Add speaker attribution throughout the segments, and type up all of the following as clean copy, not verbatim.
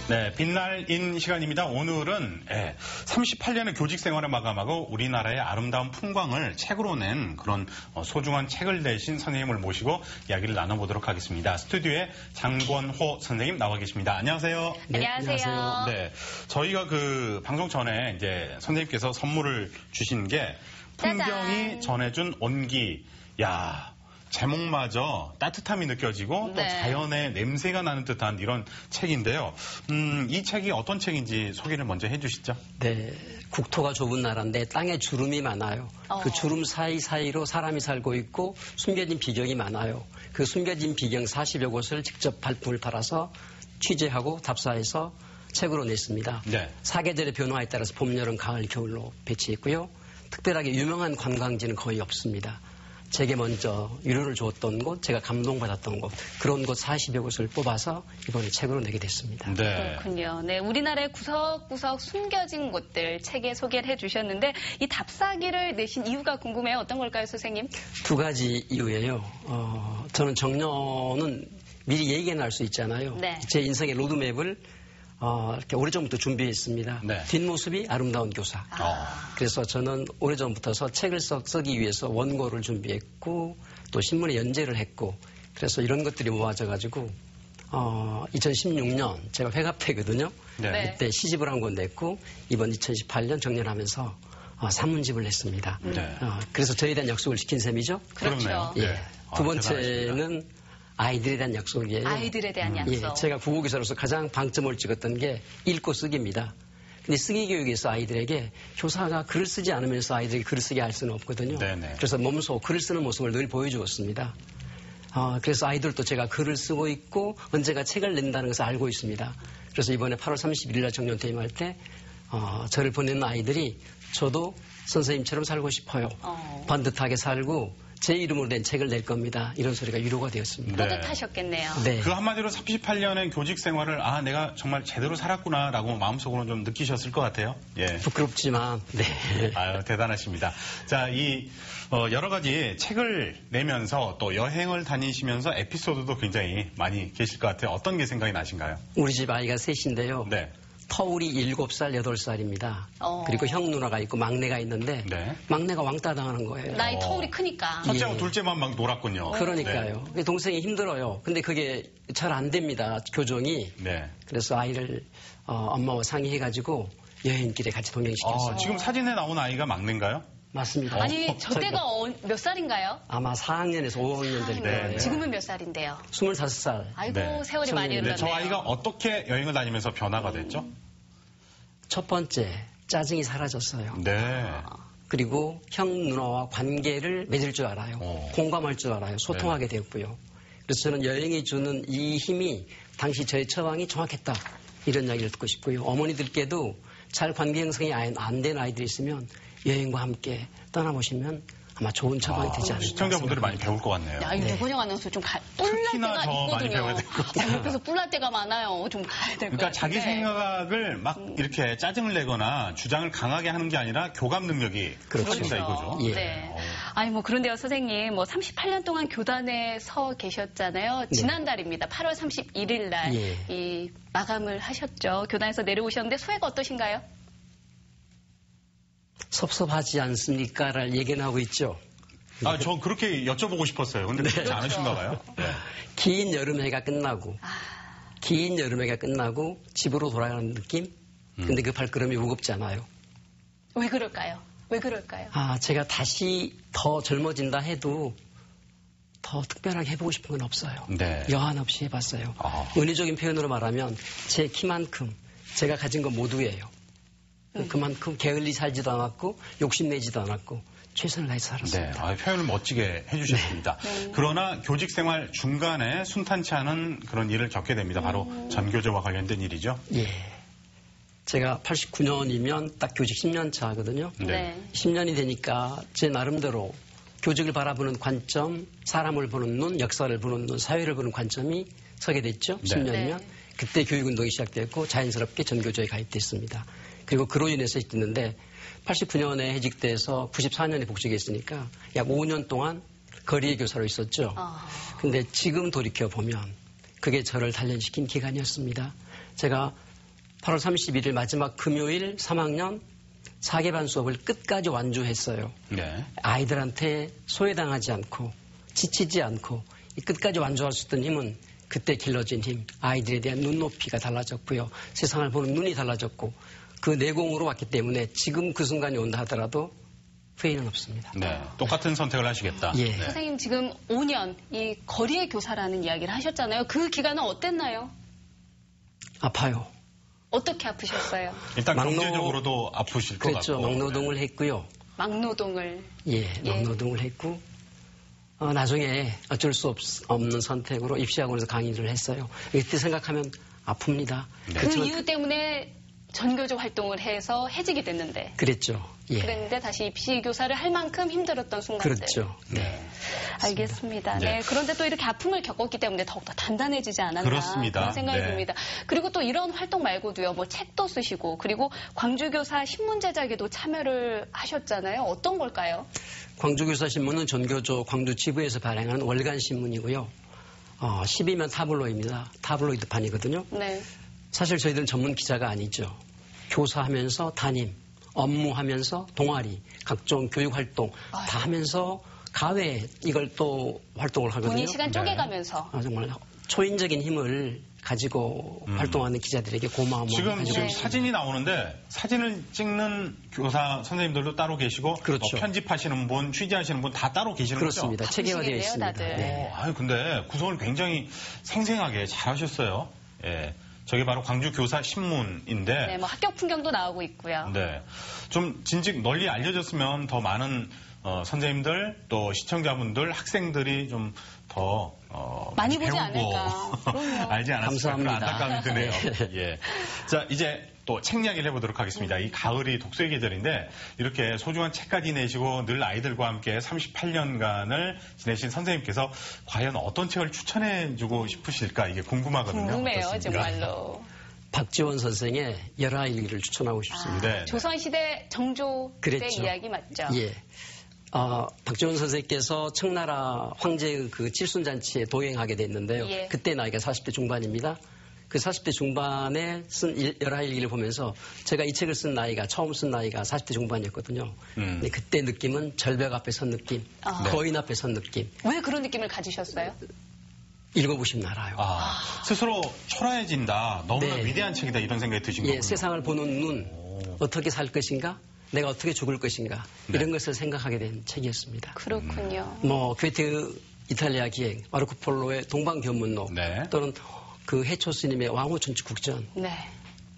Speaker 1: 네, 빛날인 시간입니다. 오늘은 38년의 교직 생활을 마감하고 우리나라의 아름다운 풍광을 책으로 낸 그런 소중한 책을 내신 선생님을 모시고 이야기를 나눠보도록 하겠습니다. 스튜디오에 장권호 선생님 나와 계십니다. 안녕하세요.
Speaker 2: 네, 안녕하세요.
Speaker 1: 네, 저희가 그 방송 전에 이제 선생님께서 선물을 주신 게 풍경이 전해준 온기. 야. 제목마저 따뜻함이 느껴지고 또 자연의 냄새가 나는 듯한 이런 책인데요. 이 책이 어떤 책인지 소개를 먼저 해주시죠.
Speaker 2: 네, 국토가 좁은 나라인데 땅에 주름이 많아요. 그 주름 사이사이로 사람이 살고 있고 숨겨진 비경이 많아요. 그 숨겨진 비경 40여 곳을 직접 발품을 팔아서 취재하고 답사해서 책으로 냈습니다.
Speaker 1: 네.
Speaker 2: 사계절의 변화에 따라서 봄, 여름, 가을, 겨울로 배치했고요. 특별하게 유명한 관광지는 거의 없습니다. 제게 먼저 위로를 주었던 곳, 제가 감동받았던 곳, 그런 곳 40여 곳을 뽑아서 이번에 책으로 내게 됐습니다.
Speaker 1: 네.
Speaker 3: 그렇군요. 네, 우리나라의 구석구석 숨겨진 곳들 책에 소개를 해주셨는데 이 답사기를 내신 이유가 궁금해요. 어떤 걸까요, 선생님?
Speaker 2: 두 가지 이유예요. 저는 정년은 미리 얘기해 할 수 있잖아요.
Speaker 3: 네.
Speaker 2: 제 인생의 로드맵을 이렇게 오래전부터 준비했습니다.
Speaker 1: 네.
Speaker 2: 뒷모습이 아름다운 교사. 그래서 저는 오래전부터 책을 쓰기 위해서 원고를 준비했고 또 신문에 연재를 했고 그래서 이런 것들이 모아져가지고 2016년 제가 회갑회거든요.
Speaker 1: 네.
Speaker 2: 그때 시집을 한 권 냈고 이번 2018년 정년하면서 산문집을 냈습니다.
Speaker 1: 네.
Speaker 2: 그래서 저에 대한 약속을 지킨 셈이죠.
Speaker 3: 그렇죠.
Speaker 2: 예.
Speaker 1: 네.
Speaker 2: 두 번째는 아이들에 대한 약속이에요.
Speaker 3: 아이들에 대한 약속.
Speaker 2: 예, 제가 국어교사로서 가장 방점을 찍었던 게 읽고 쓰기입니다. 근데 쓰기 교육에서 아이들에게 교사가 글을 쓰지 않으면서 아이들에게 글을 쓰게 할 수는 없거든요.
Speaker 1: 네네.
Speaker 2: 그래서 몸소 글을 쓰는 모습을 늘 보여주었습니다. 그래서 아이들도 제가 글을 쓰고 있고 언제가 책을 낸다는 것을 알고 있습니다. 그래서 이번에 8월 31일 날 정년 퇴임할 때 저를 보내는 아이들이 저도 선생님처럼 살고 싶어요. 반듯하게 살고 제 이름으로 된 책을 낼 겁니다. 이런 소리가 위로가 되었습니다.
Speaker 3: 뿌듯하셨겠네요.
Speaker 2: 네.
Speaker 1: 그 한마디로 38년의 교직 생활을 내가 정말 제대로 살았구나라고 마음속으로 좀 느끼셨을 것 같아요. 예.
Speaker 2: 부끄럽지만 네.
Speaker 1: 아유, 대단하십니다. 자, 여러 가지 책을 내면서 또 여행을 다니시면서 에피소드도 굉장히 많이 계실 것 같아요. 어떤 게 생각이 나신가요?
Speaker 2: 우리 집 아이가 셋인데요.
Speaker 1: 네.
Speaker 2: 터울이 7살, 8살입니다. 그리고 형 누나가 있고 막내가 있는데
Speaker 1: 네.
Speaker 2: 막내가 왕따 당하는 거예요.
Speaker 3: 나이 터울이 크니까.
Speaker 1: 첫째하고 둘째만 막 놀았군요.
Speaker 2: 그러니까요.
Speaker 1: 네.
Speaker 2: 동생이 힘들어요. 근데 그게 잘 안 됩니다. 교정이.
Speaker 1: 네.
Speaker 2: 그래서 아이를 엄마와 상의해가지고 여행길에 같이 동행시켰어요.
Speaker 1: 지금 사진에 나온 아이가 막내인가요?
Speaker 2: 맞습니다.
Speaker 3: 아니, 저 때가 몇 살인가요?
Speaker 2: 아마 4학년에서 5학년 될 거예요.
Speaker 1: 네.
Speaker 3: 지금은 몇 살인데요?
Speaker 2: 25살.
Speaker 3: 아이고,
Speaker 1: 네.
Speaker 3: 세월이 많이
Speaker 2: 네,
Speaker 3: 흘렀네요.
Speaker 1: 저 아이가 어떻게 여행을 다니면서 변화가 됐죠?
Speaker 2: 첫 번째, 짜증이 사라졌어요.
Speaker 1: 네.
Speaker 2: 그리고 형 누나와 관계를 맺을 줄 알아요. 공감할 줄 알아요. 소통하게 되었고요. 그래서 저는 여행이 주는 이 힘이 당시 저의 처방이 정확했다. 이런 이야기를 듣고 싶고요. 어머니들께도 잘 관계 형성이 안 된 아이들이 있으면 여행과 함께 떠나보시면 아마 좋은 처방이 되지 않을까.
Speaker 1: 시청자분들이 많이 배울 것 같네요.
Speaker 3: 야, 윤건영 아나운서 좀 뿔날
Speaker 1: 특히나
Speaker 3: 때가
Speaker 1: 더 많이
Speaker 3: 있거든요.
Speaker 1: 배워야 될 것 같아요.
Speaker 3: 옆에서 뿔날 때가 많아요. 좀 가야 될 것
Speaker 1: 그러니까
Speaker 3: 같아요.
Speaker 1: 자기 생각을 막 이렇게 짜증을 내거나 주장을 강하게 하는 게 아니라 교감 능력이 커진다 이거죠.
Speaker 2: 예.
Speaker 3: 네. 아니, 그런데요, 선생님, 38년 동안 교단에 서 계셨잖아요. 지난달입니다. 8월 31일 날 이 마감을 하셨죠. 교단에서 내려오셨는데 소회가 어떠신가요?
Speaker 2: 섭섭하지 않습니까? 를 얘기는 하고 있죠.
Speaker 1: 저 그렇게 여쭤보고 싶었어요. 근데 그렇지 않으신가 봐요. 네.
Speaker 2: 긴 여름해가 끝나고 집으로 돌아가는 느낌? 근데 그 발걸음이 무겁지 않아요.
Speaker 3: 왜 그럴까요?
Speaker 2: 제가 다시 더 젊어진다 해도 더 특별하게 해보고 싶은 건 없어요.
Speaker 1: 네.
Speaker 2: 여한 없이 해봤어요. 은유적인 표현으로 말하면 제 키만큼 제가 가진 건 모두예요. 그만큼 게을리 살지도 않았고 욕심내지도 않았고 최선을 다해서 살았습니다.
Speaker 1: 네, 표현을 멋지게 해주셨습니다. 그러나 교직 생활 중간에 순탄치 않은 그런 일을 겪게 됩니다. 바로 전교조와 관련된 일이죠.
Speaker 2: 예. 제가 89년이면 딱 교직 10년 차거든요.
Speaker 1: 네.
Speaker 2: 10년이 되니까 제 나름대로 교직을 바라보는 관점, 사람을 보는 눈, 역사를 보는 눈, 사회를 보는 관점이 서게 됐죠. 10년이면. 그때 교육운동이 시작됐고 자연스럽게 전교조에 가입됐습니다. 그리고 그로 인해서 했는데 89년에 해직돼서 94년에 복직했으니까 약 5년 동안 거리의 교사로 있었죠. 근데 지금 돌이켜보면 그게 저를 단련시킨 기간이었습니다. 제가 8월 31일 마지막 금요일 3학년 4개반 수업을 끝까지 완주했어요.
Speaker 1: 네.
Speaker 2: 아이들한테 소외당하지 않고 지치지 않고 이 끝까지 완주할 수 있던 힘은 그때 길러진 힘, 아이들에 대한 눈높이가 달라졌고요. 세상을 보는 눈이 달라졌고 그 내공으로 왔기 때문에 지금 그 순간이 온다 하더라도 후회는 없습니다.
Speaker 1: 네, 똑같은 선택을 하시겠다.
Speaker 2: 예.
Speaker 1: 네.
Speaker 3: 선생님 지금 5년 이 거리의 교사라는 이야기를 하셨잖아요. 그 기간은 어땠나요?
Speaker 2: 아파요.
Speaker 3: 어떻게 아프셨어요?
Speaker 1: 일단
Speaker 2: 막노-
Speaker 1: 경제적으로도 아프실 것
Speaker 2: 그랬죠.
Speaker 1: 같고.
Speaker 2: 막노동을 했고요.
Speaker 3: 막노동을.
Speaker 2: 예, 막노동을 했고 나중에 어쩔 수 없는 선택으로 입시학원에서 강의를 했어요. 이때 생각하면 아픕니다.
Speaker 1: 네.
Speaker 3: 그
Speaker 2: 그렇지만
Speaker 3: 이유 때문에 전교조 활동을 해서 해직이 됐는데.
Speaker 2: 그랬죠. 예.
Speaker 3: 그랬는데 다시 입시 교사를 할 만큼 힘들었던 순간들.
Speaker 2: 그렇죠. 네.
Speaker 3: 알겠습니다.
Speaker 1: 네.
Speaker 3: 네. 그런데 또 이렇게 아픔을 겪었기 때문에 더욱더 단단해지지 않았나
Speaker 1: 그렇습니다.
Speaker 3: 그런 생각이
Speaker 1: 네.
Speaker 3: 듭니다. 그리고 또 이런 활동 말고도요. 뭐 책도 쓰시고 그리고 광주교사 신문 제작에도 참여를 하셨잖아요. 어떤 걸까요?
Speaker 2: 광주교사신문은 전교조 광주 지부에서 발행하는 월간 신문이고요. 12면 타블로입니다. 타블로이드판이거든요.
Speaker 3: 네.
Speaker 2: 사실 저희들은 전문 기자가 아니죠. 교사하면서 담임, 업무하면서 동아리, 각종 교육활동 다 하면서 가외 이걸 또 활동을 하거든요.
Speaker 3: 본인 시간
Speaker 1: 네.
Speaker 3: 쪼개가면서.
Speaker 2: 정말 초인적인 힘을 가지고 활동하는 기자들에게 고마움을
Speaker 1: 지금
Speaker 2: 가지고 있습니다.
Speaker 1: 사진이 나오는데 사진을 찍는 교사 선생님들도 따로 계시고
Speaker 2: 그렇죠.
Speaker 1: 뭐 편집하시는 분, 취재하시는 분 다 따로 계시는
Speaker 2: 그렇습니다.
Speaker 1: 거죠?
Speaker 2: 체계화되어
Speaker 3: 바쁘시겠네요,
Speaker 2: 있습니다.
Speaker 3: 다들.
Speaker 2: 네.
Speaker 1: 아유, 근데 구성을 굉장히 생생하게 잘하셨어요. 예. 저게 바로 광주 교사 신문인데.
Speaker 3: 네, 뭐 학교 풍경도 나오고 있고요.
Speaker 1: 네. 좀 진즉 널리 알려졌으면 더 많은 선생님들 또 시청자분들 학생들이 좀 더
Speaker 3: 많이 보지
Speaker 1: 배우고
Speaker 3: 않을까. 그럼요.
Speaker 1: 알지 않았을까 그런
Speaker 2: 감사합니다.
Speaker 1: 안타까움이 드네요. 예. 자 이제 또 책 이야기를 해보도록 하겠습니다. 이 가을이 독서의 계절인데 이렇게 소중한 책까지 내시고 늘 아이들과 함께 38년간을 지내신 선생님께서 과연 어떤 책을 추천해주고 싶으실까 이게 궁금하거든요.
Speaker 3: 궁금해요,
Speaker 1: 어떻습니까?
Speaker 3: 정말로.
Speaker 2: 박지원 선생의 열하일기를 추천하고 싶습니다.
Speaker 1: 네.
Speaker 3: 조선시대 정조 때
Speaker 2: 그랬죠.
Speaker 3: 이야기 맞죠?
Speaker 2: 예. 박지원 선생께서 청나라 황제의 그 칠순잔치에 동행하게 됐는데요.
Speaker 3: 예.
Speaker 2: 그때 나이가 40대 중반입니다. 그 40대 중반에 쓴 열하일기를 보면서 제가 이 책을 쓴 나이가 처음 쓴 나이가 40대 중반이었거든요. 근데 그때 느낌은 절벽 앞에 선 느낌, 거인 앞에 선 느낌.
Speaker 3: 왜 그런 느낌을 가지셨어요?
Speaker 2: 읽어보시면 알아요.
Speaker 1: 스스로 초라해진다. 너무나
Speaker 2: 네.
Speaker 1: 위대한 책이다 이런 생각이 드신
Speaker 2: 예,
Speaker 1: 거군요.
Speaker 2: 세상을 보는 눈, 어떻게 살 것인가, 내가 어떻게 죽을 것인가 이런 것을 생각하게 된 책이었습니다.
Speaker 3: 그렇군요.
Speaker 2: 뭐 괴테 이탈리아 기행, 마르코 폴로의 동방견문록
Speaker 1: 네.
Speaker 2: 또는 그 해초 스님의 왕후천축국전
Speaker 3: 네.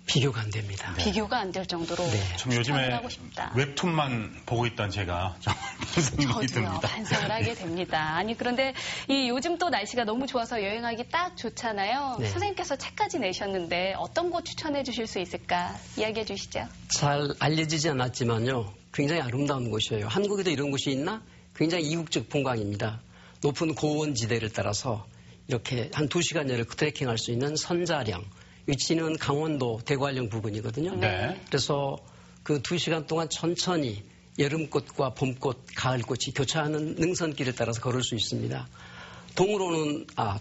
Speaker 2: 비교가 안 됩니다.
Speaker 3: 비교가 안 될 정도로
Speaker 2: 네.
Speaker 1: 좀
Speaker 3: 추천을
Speaker 1: 요즘에
Speaker 3: 하고 싶다.
Speaker 1: 웹툰만 보고 있던 제가 정말 무슨 생각이
Speaker 3: 저도요.
Speaker 1: 듭니다.
Speaker 3: 반성을 하게 됩니다. 아니 그런데 이 요즘 또 날씨가 너무 좋아서 여행하기 딱 좋잖아요.
Speaker 2: 네.
Speaker 3: 선생님께서 책까지 내셨는데 어떤 곳 추천해 주실 수 있을까? 이야기해 주시죠.
Speaker 2: 잘 알려지지 않았지만요. 굉장히 아름다운 곳이에요. 한국에도 이런 곳이 있나? 굉장히 이국적 풍광입니다. 높은 고원지대를 따라서 이렇게 한 2시간여를 트레킹할 수 있는 선자령. 위치는 강원도 대관령 부근이거든요.
Speaker 1: 네.
Speaker 2: 그래서 그 2시간 동안 천천히 여름꽃과 봄꽃, 가을꽃이 교차하는 능선길을 따라서 걸을 수 있습니다.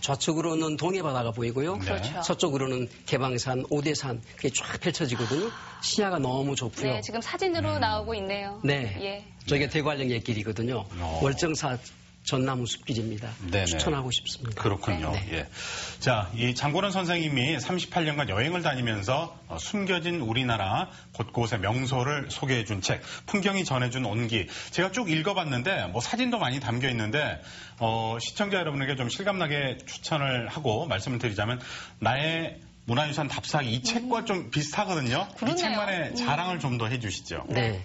Speaker 2: 좌측으로는 동해바다가 보이고요.
Speaker 3: 그렇죠.
Speaker 2: 서쪽으로는 개방산, 오대산 그게 쫙 펼쳐지거든요. 시야가 너무 좋고요.
Speaker 3: 네, 지금 사진으로 나오고 있네요.
Speaker 2: 네.
Speaker 3: 예.
Speaker 2: 저게 대관령 옛길이거든요. 월정사 전나무 숲길입니다.
Speaker 1: 네네.
Speaker 2: 추천하고 싶습니다.
Speaker 1: 그렇군요.
Speaker 3: 네.
Speaker 1: 예. 자, 이 장고른 선생님이 38년간 여행을 다니면서 숨겨진 우리나라 곳곳의 명소를 소개해 준 책, 풍경이 전해준 온기. 제가 쭉 읽어봤는데, 뭐 사진도 많이 담겨 있는데, 시청자 여러분에게 좀 실감나게 추천을 하고 말씀을 드리자면, 나의 문화유산 답사기 이 책과 좀 비슷하거든요.
Speaker 3: 그렇네요.
Speaker 1: 이 책만의 자랑을 좀 더 해주시죠.
Speaker 2: 네.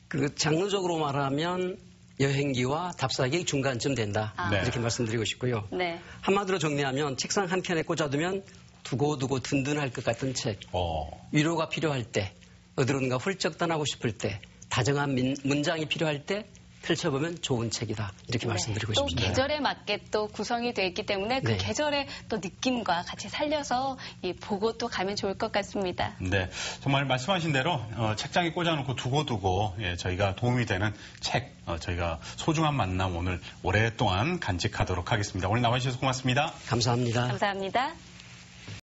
Speaker 2: 그 장르적으로 말하면 여행기와 답사기 중간쯤 된다.
Speaker 1: 네.
Speaker 2: 이렇게 말씀드리고 싶고요.
Speaker 3: 네.
Speaker 2: 한마디로 정리하면 책상 한 켠에 꽂아두면 두고두고 든든할 것 같은 책. 위로가 필요할 때, 어디론가 훌쩍 떠나고 싶을 때, 다정한 문장이 필요할 때 펼쳐보면 좋은 책이다. 이렇게 말씀드리고
Speaker 3: 또
Speaker 2: 싶습니다.
Speaker 3: 계절에 맞게 또 구성이 되어 있기 때문에 그
Speaker 2: 네.
Speaker 3: 계절의 또 느낌과 같이 살려서 보고 또 가면 좋을 것 같습니다.
Speaker 1: 네, 정말 말씀하신 대로 책장에 꽂아놓고 두고두고 저희가 도움이 되는 책, 저희가 소중한 만남 오늘 오랫동안 간직하도록 하겠습니다. 오늘 나와주셔서 고맙습니다.
Speaker 2: 감사합니다.
Speaker 3: 감사합니다.